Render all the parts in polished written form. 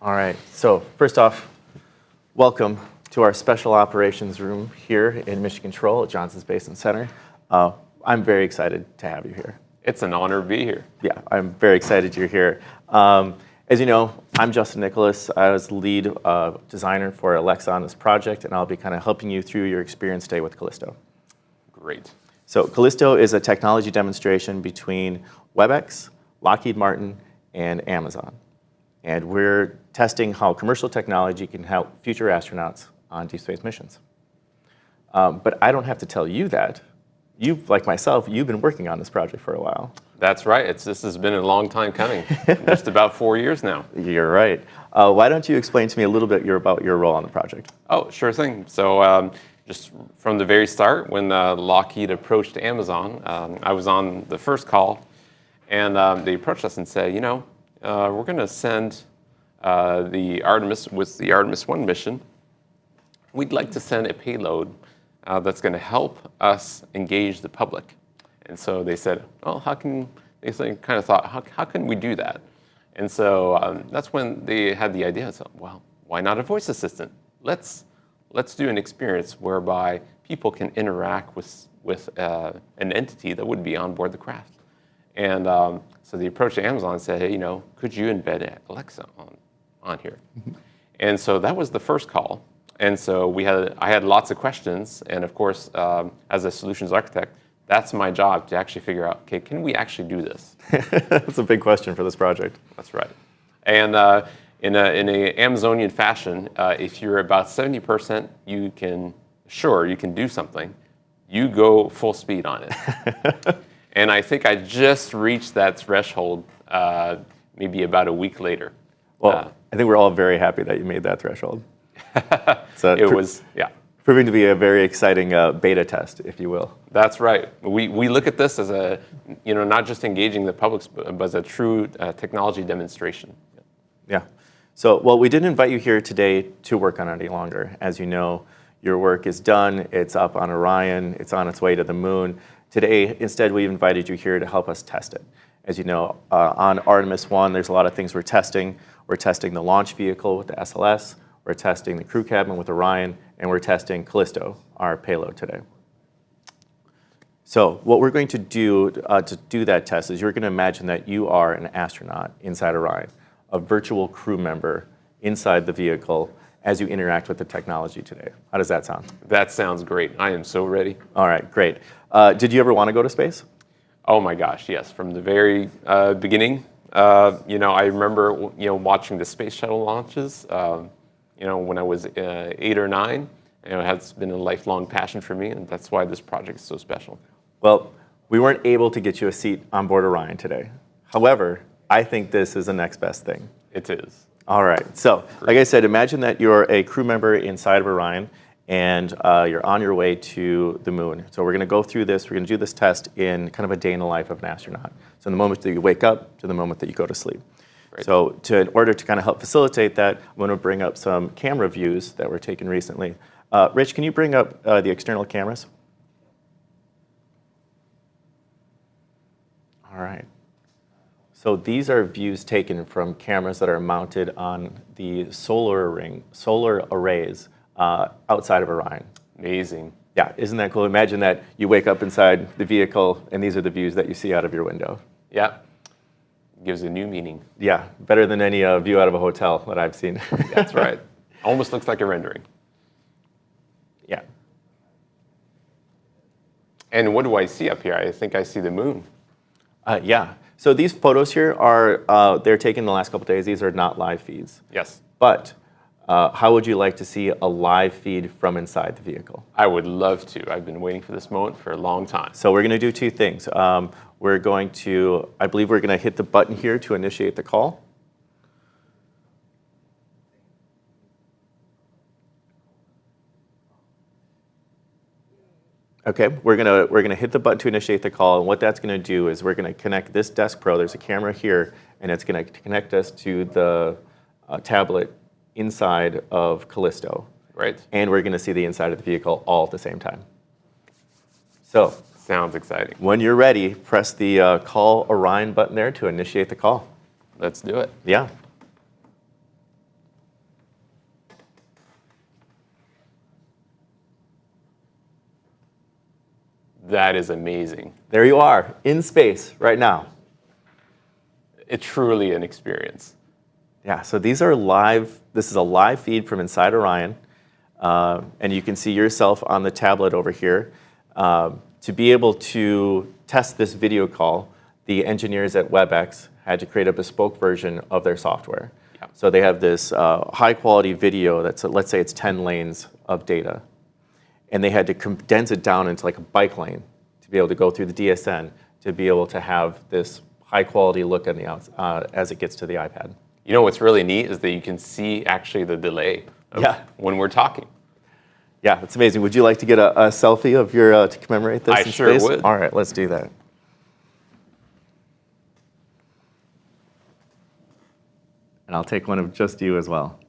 All right, so first off, welcome to our special operations room here in Mission Control at Johnson Space Center. I'm very excited to have you here. It's an honor to be here. Yeah, I'm very excited you're here. As you know, I'm Justin Nicholas. I was the lead designer for Alexa on this project, and I'll be kind of helping you through your experience today with Callisto. Great. So Callisto is a technology demonstration between WebEx, Lockheed Martin, and Amazon. And we're testing how commercial technology can help future astronauts on deep space missions. But I don't have to tell you that. You, like myself, you've been working on this project for a while. That's right. This has been a long time coming, just about 4 years now. You're right. Why don't you explain to me a little bit about your role on the project? Oh, sure thing. So just from the very start, when Lockheed approached Amazon, I was on the first call, and they approached us and said, you know, we're going to send the Artemis, with the Artemis 1 mission, we'd like to send a payload that's going to help us engage the public. And so they said, well, they kind of thought, how can we do that? And so that's when they had the idea, so, well, why not a voice assistant? Let's do an experience whereby people can interact with an entity that would be on board the craft. And so they approached Amazon and said, hey, you know, could you embed Alexa on here? And so that was the first call. And so I had lots of questions. And of course, as a solutions architect, that's my job to actually figure out, okay, can we actually do this? That's a big question for this project. That's right. And in a Amazonian fashion, if you're about 70%, you can do something, you go full speed on it. And I think I just reached that threshold maybe about a week later. Well, I think we're all very happy that you made that threshold. So it was, yeah. Proving to be a very exciting beta test, if you will. That's right. We look at this as a, not just engaging the public, but as a true technology demonstration. Yeah. So, well, we didn't invite you here today to work on it any longer. As you know, your work is done. It's up on Orion. It's on its way to the moon. Today, instead, we invited you here to help us test it. As you know, on Artemis 1, there's a lot of things we're testing. We're testing the launch vehicle with the SLS. We're testing the crew cabin with Orion. And we're testing Callisto, our payload today. So what we're going to do that test is you're going to imagine that you are an astronaut inside Orion, a virtual crew member inside the vehicle as you interact with the technology today. How does that sound? That sounds great. I am so ready. All right, great. Did you ever want to go to space? Oh my gosh, yes. From the very beginning, I remember watching the space shuttle launches. When I was 8 or 9, it has been a lifelong passion for me, and that's why this project is so special. Well, we weren't able to get you a seat on board Orion today. However, I think this is the next best thing. It is. All right. So, like I said, imagine that you're a crew member inside of Orion, and you're on your way to the moon. So we're going to go through this. We're going to do this test in kind of a day in the life of an astronaut. So the moment that you wake up to the moment that you go to sleep. Right. So in order to kind of help facilitate that, I'm going to bring up some camera views that were taken recently. Rich, can you bring up the external cameras? All right. So these are views taken from cameras that are mounted on the solar arrays outside of Orion. Amazing. Yeah, isn't that cool? Imagine that you wake up inside the vehicle, and these are the views that you see out of your window. Yeah. Gives a new meaning. Yeah, better than any view out of a hotel that I've seen. That's right. Almost looks like a rendering. Yeah. And what do I see up here? I think I see the moon. Yeah. So these photos here are they're taken in the last couple of days. These are not live feeds. Yes. But how would you like to see a live feed from inside the vehicle? I would love to. I've been waiting for this moment for a long time. So we're going to do two things. I believe we're going to hit the button here to initiate the call. Okay, we're gonna hit the button to initiate the call, and what that's going to do is we're going to connect this Desk Pro. There's a camera here, and it's going to connect us to the tablet inside of Callisto. Right. And we're going to see the inside of the vehicle all at the same time. So. Sounds exciting. When you're ready, press the Call Orion button there to initiate the call. Let's do it. Yeah. That is amazing. There you are, in space right now. It's truly an experience. Yeah, so these are live. This is a live feed from inside Orion. And you can see yourself on the tablet over here. To be able to test this video call, the engineers at WebEx had to create a bespoke version of their software. Yeah. So they have this high-quality video that's, let's say it's 10 lanes of data. And they had to condense it down into like a bike lane to be able to go through the DSN, to be able to have this high-quality look on the as it gets to the iPad. You know what's really neat is that you can see actually the delay of when we're talking. Yeah, it's amazing. Would you like to get a selfie of your to commemorate this? I in sure space? would. All right, let's do that. And I'll take one of just you as well.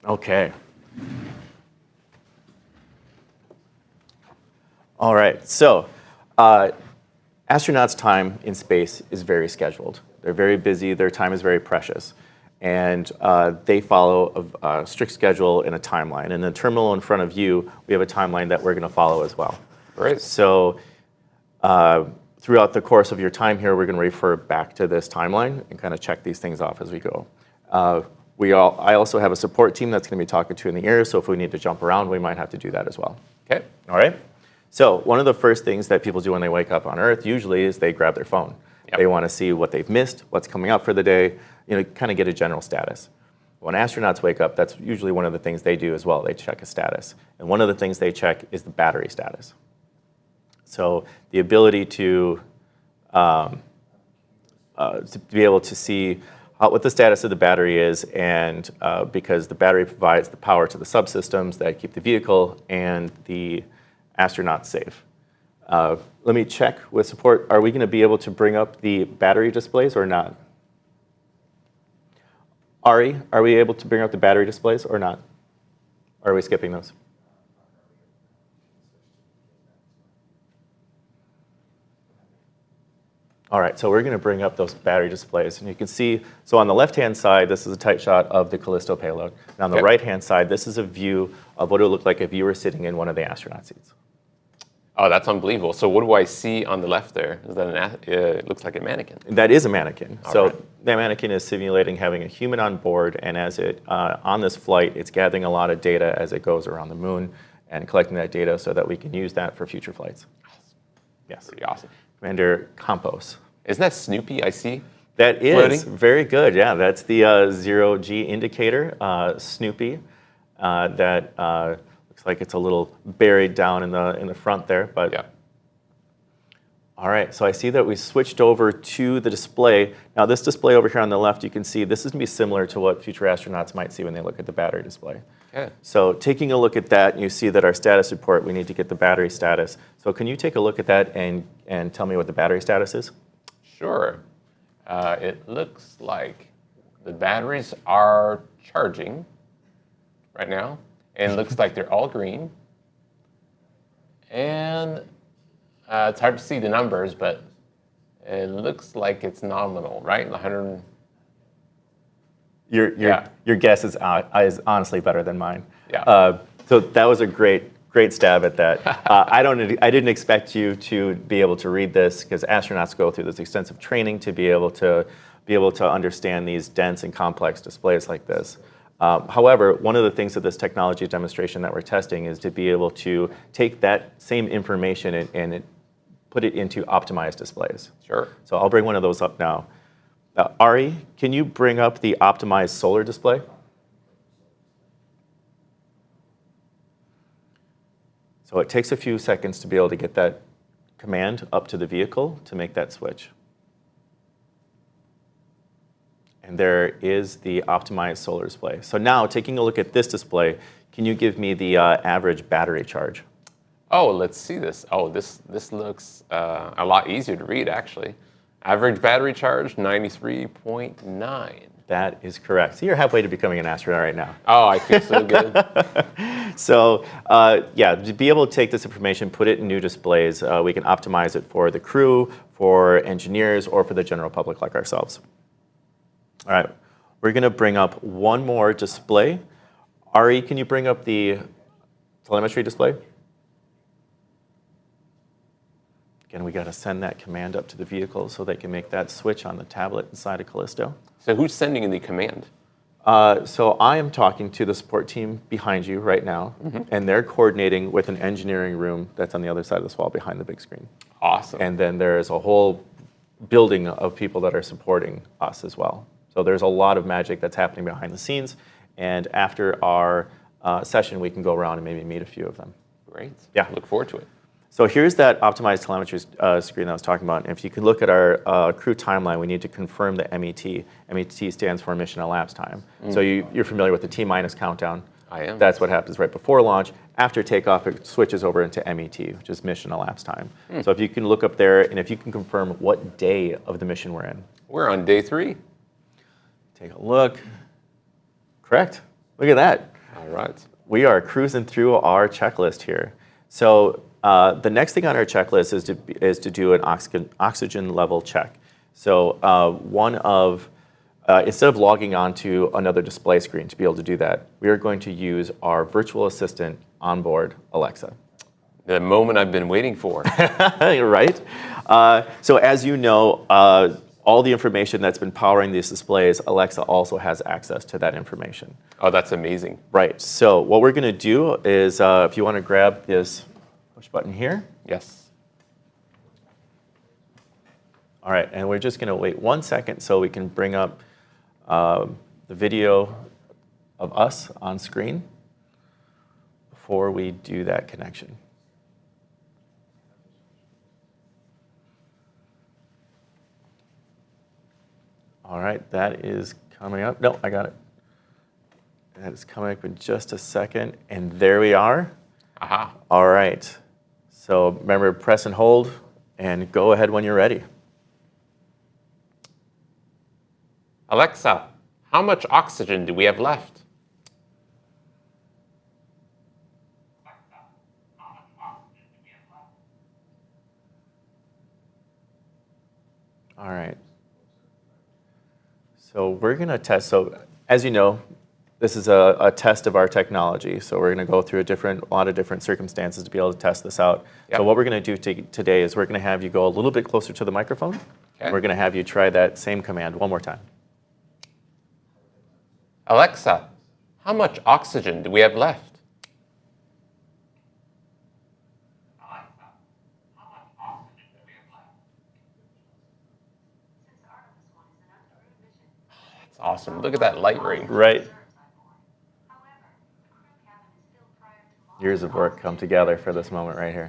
Okay. All right, so astronauts' time in space is very scheduled. They're very busy, their time is very precious. And they follow a strict schedule and a timeline. In the terminal in front of you, we have a timeline that we're going to follow as well. Great. So throughout the course of your time here, we're going to refer back to this timeline and kind of check these things off as we go. I also have a support team that's going to be talking to you in the ear, so if we need to jump around, we might have to do that as well. Okay. All right? So one of the first things that people do when they wake up on Earth usually is they grab their phone. Yep. They want to see what they've missed, what's coming up for the day, kind of get a general status. When astronauts wake up, that's usually one of the things they do as well. They check a status. And one of the things they check is the battery status. So the ability to be able to see what the status of the battery is, and because the battery provides the power to the subsystems that keep the vehicle and the astronauts safe. Let me check with support. Are we going to be able to bring up the battery displays or not? Ari, are we able to bring up the battery displays or not? Or are we skipping those? All right, so we're going to bring up those battery displays. And you can see, so on the left-hand side, this is a tight shot of the Callisto payload. And on the right-hand side, this is a view of what it would look like if you were sitting in one of the astronaut seats. Oh, that's unbelievable. So what do I see on the left there? Is that it looks like a mannequin. That is a mannequin. All So right. that mannequin is simulating having a human on board, and as it on this flight, it's gathering a lot of data as it goes around the moon and collecting that data so that we can use that for future flights. Yes. Pretty awesome. Commander Campos. Isn't that Snoopy I see? That is Floating? very good. Yeah, that's the zero-G indicator, Snoopy. That looks like it's a little buried down in the front there, but. Yeah. All right, so I see that we switched over to the display. Now this display over here on the left, you can see this is going to be similar to what future astronauts might see when they look at the battery display. Okay. So taking a look at that, you see that our status report, we need to get the battery status. So can you take a look at that and tell me what the battery status is? Sure. It looks like the batteries are charging right now, and it looks like they're all green. And it's hard to see the numbers, but it looks like it's nominal, right? 100. Your guess is honestly better than mine. Yeah. So that was a great stab at that. I didn't expect you to be able to read this because astronauts go through this extensive training to be able to understand these dense and complex displays like this. However, one of the things of this technology demonstration that we're testing is to be able to take that same information and put it into optimized displays. Sure. So I'll bring one of those up now. Ari, can you bring up the optimized solar display? So it takes a few seconds to be able to get that command up to the vehicle to make that switch. And there is the optimized solar display. So now, taking a look at this display, can you give me the average battery charge? Oh, let's see this. Oh, this looks a lot easier to read, actually. Average battery charge, 93.9. That is correct. So you're halfway to becoming an astronaut right now. Oh, I feel so good. So yeah, to be able to take this information, put it in new displays, we can optimize it for the crew, for engineers, or for the general public like ourselves. All right, we're going to bring up one more display. Ari, can you bring up the telemetry display. Again, we got to send that command up to the vehicle so they can make that switch on the tablet inside of Callisto. So who's sending in the command? So I am talking to the support team behind you right now, and they're coordinating with an engineering room that's on the other side of this wall behind the big screen. Awesome. And then there is a whole building of people that are supporting us as well. So there's a lot of magic that's happening behind the scenes. And after our session, we can go around and maybe meet a few of them. Great. Yeah. Look forward to it. So here's that optimized telemetry screen that I was talking about. And if you could look at our crew timeline, we need to confirm the MET. MET stands for mission elapsed time. So you're familiar with the T-minus countdown. I am. That's what happens right before launch. After takeoff, it switches over into MET, which is mission elapsed time. So if you can look up there, and if you can confirm what day of the mission we're in. We're on day 3. Take a look. Correct. Look at that. All right. We are cruising through our checklist here. So the next thing on our checklist is to do an oxygen level check. So instead of logging onto another display screen to be able to do that, we are going to use our virtual assistant onboard, Alexa. The moment I've been waiting for. Right? So as you know, all the information that's been powering these displays, Alexa also has access to that information. Oh, that's amazing. Right. So what we're going to do is, if you want to grab this push button here. Yes. All right, and we're just going to wait 1 second so we can bring up the video of us on screen before we do that connection. All right, that is coming up. No, I got it. That is coming up in just a second, and there we are. Aha. All right. So remember, press and hold, and go ahead when you're ready. Alexa, how much oxygen do we have left? All right. So we're going to test. So as you know, this is a test of our technology. So we're going to go through a lot of different circumstances to be able to test this out. Yep. So what we're going to do today is we're going to have you go a little bit closer to the microphone. Okay. We're going to have you try that same command one more time. Alexa, how much oxygen do we have left? That's awesome. Look at that light ring. Right. Years of work come together for this moment right here.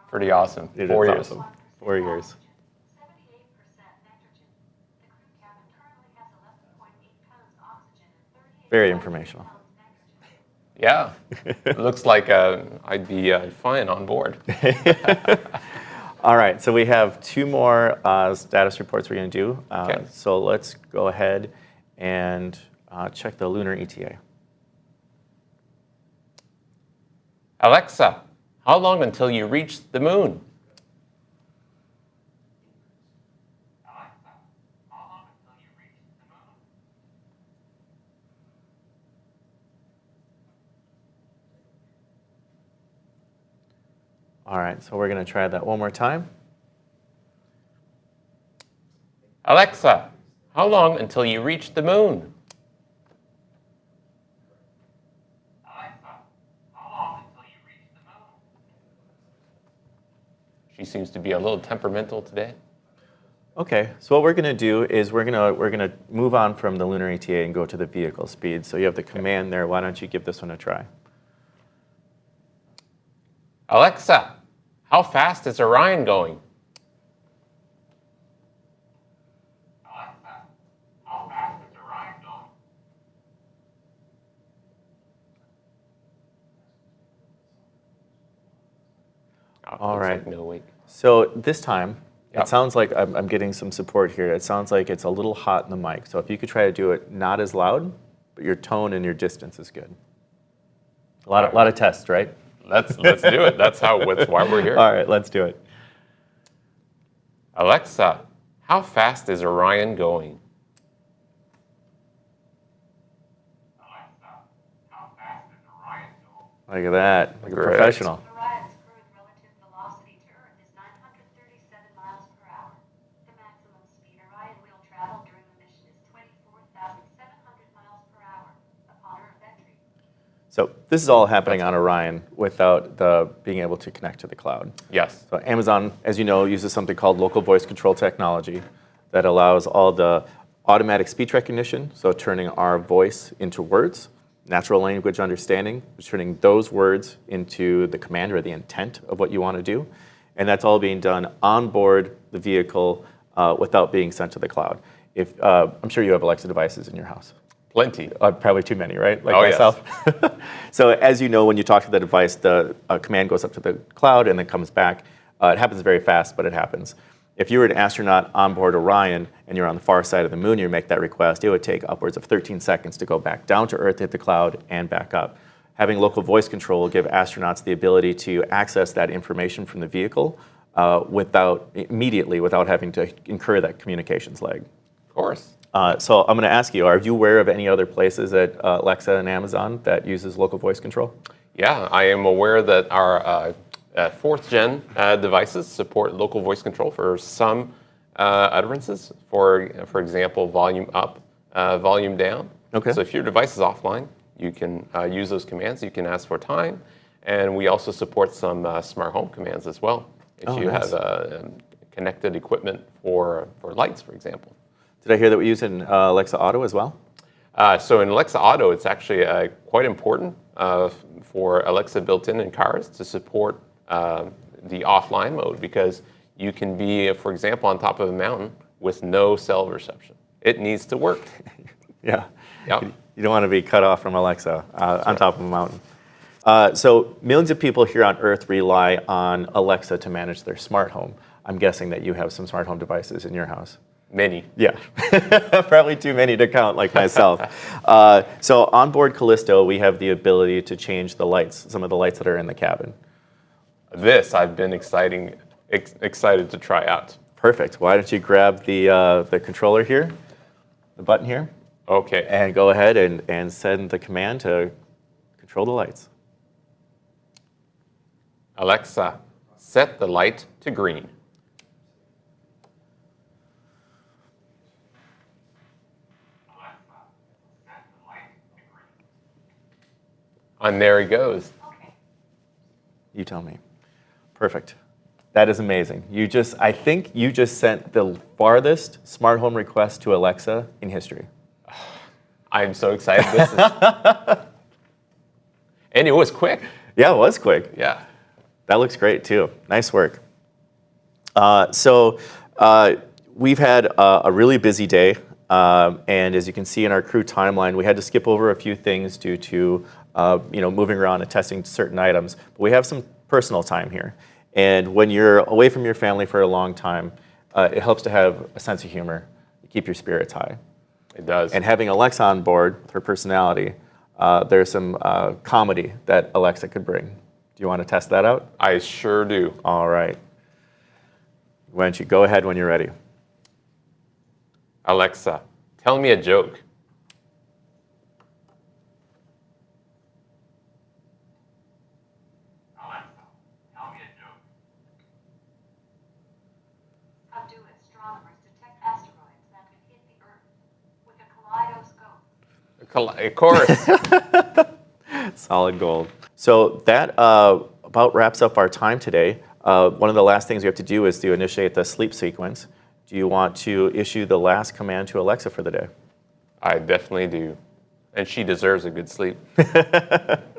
Pretty awesome. It is 4 years. awesome. 4 years. Very informational. Yeah. Looks like I'd be fine on board. All right, so we have 2 more status reports we're going to do. Okay. So let's go ahead and check the lunar ETA. Alexa, how long until you reach the moon? All right, so we're going to try that one more time. Alexa, how long until you reach the moon? She seems to be a little temperamental today. Okay, so what we're going to do is we're going to move on from the lunar ETA and go to the vehicle speed. So you have the command there. Why don't you give this one a try? Alexa, how fast is Orion going? All right. Like no wake. So this time, Yep. it sounds like I'm getting some support here. It sounds like it's a little hot in the mic. So if you could try to do it not as loud, but your tone and your distance is good. A lot of tests, right? Let's do it. That's why we're here. All right, let's do it. Alexa, how fast is Orion going? Look at that. Like a Correct. professional. Orion's current relative velocity to Earth is 937 miles per hour. The maximum speed Orion will travel during the mission is 24,700 miles per hour upon Earth entry. So this is all happening on Orion without being able to connect to the cloud. Yes. So Amazon, as you know, uses something called local voice control technology that allows all the automatic speech recognition, so turning our voice into words, natural language understanding, turning those words into the command or the intent of what you want to do. And that's all being done on board the vehicle without being sent to the cloud. I'm sure you have Alexa devices in your house. Plenty. Probably too many, right? Like Oh, myself. Yes. So as you know, when you talk to the device, the command goes up to the cloud and then comes back. It happens very fast, but it happens. If you were an astronaut on board Orion and you're on the far side of the moon, you make that request, it would take upwards of 13 seconds to go back down to Earth, hit the cloud, and back up. Having local voice control will give astronauts the ability to access that information from the vehicle immediately without having to incur that communications lag. Of course. So I'm going to ask you, are you aware of any other places at Alexa and Amazon that uses local voice control? Yeah, I am aware that our fourth gen devices support local voice control for some utterances. For example, volume up, volume down. Okay. So if your device is offline, you can use those commands. You can ask for time, and we also support some smart home commands as well. If you nice. have connected equipment for lights, for example. Did I hear that we use in Alexa Auto as well? So in Alexa Auto, it's actually quite important for Alexa built-in in cars to support the offline mode, because you can be, for example, on top of a mountain with no cell reception. It needs to work. Yeah. Yep. You don't want to be cut off from Alexa on top of a mountain. So millions of people here on Earth rely on Alexa to manage their smart home. I'm guessing that you have some smart home devices in your house. Many. Yeah, probably too many to count like myself. So on board Callisto, we have the ability to change the lights, some of the lights that are in the cabin. This I've been excited to try out. Perfect. Why don't you grab the controller here, the button here, Okay. and go ahead and send the command to control the lights. Alexa, set the light to green. And there he goes. Okay. You tell me. Perfect. That is amazing. I think you just sent the farthest smart home request to Alexa in history. I'm so excited. And it was quick. Yeah, it was quick. Yeah. That looks great too. Nice work. We've had a really busy day, and as you can see in our crew timeline, we had to skip over a few things due to moving around and testing certain items. But we have some personal time here, and when you're away from your family for a long time, it helps to have a sense of humor, to keep your spirits high. It does. And having Alexa on board with her personality, there's some comedy that Alexa could bring. Do you want to test that out? I sure do. All right. Why don't you go ahead when you're ready? Alexa, tell me a joke. Alexa, tell me a joke. How do astronomers detect asteroids that could hit the Earth with a kaleidoscope? Of course. Solid gold. So that about wraps up our time today. One of the last things we have to do is to initiate the sleep sequence. Do you want to issue the last command to Alexa for the day? I definitely do. And she deserves a good sleep.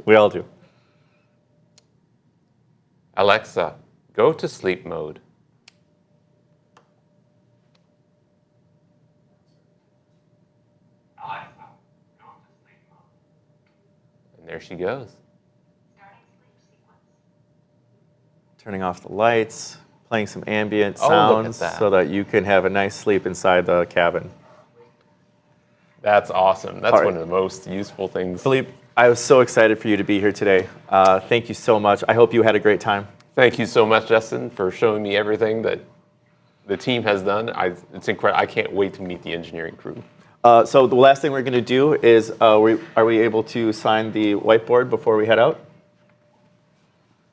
We all do. Alexa, go to sleep mode. Alexa, go to sleep mode. And there she goes. Starting sleep sequence. Turning off the lights, playing some ambient Oh, look at sounds that. so that you can have a nice sleep inside the cabin. That's awesome. That's All right. one of the most useful things. Philippe, I was so excited for you to be here today. Thank you so much. I hope you had a great time. Thank you so much, Justin, for showing me everything that the team has done. It's incredible. I can't wait to meet the engineering crew. So the last thing we're going to do is, are we able to sign the whiteboard before we head out?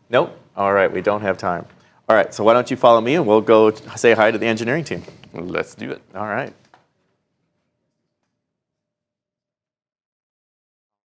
Nope. All right, we don't have time. All right, so why don't you follow me and we'll go say hi to the engineering team. Let's do it. All right.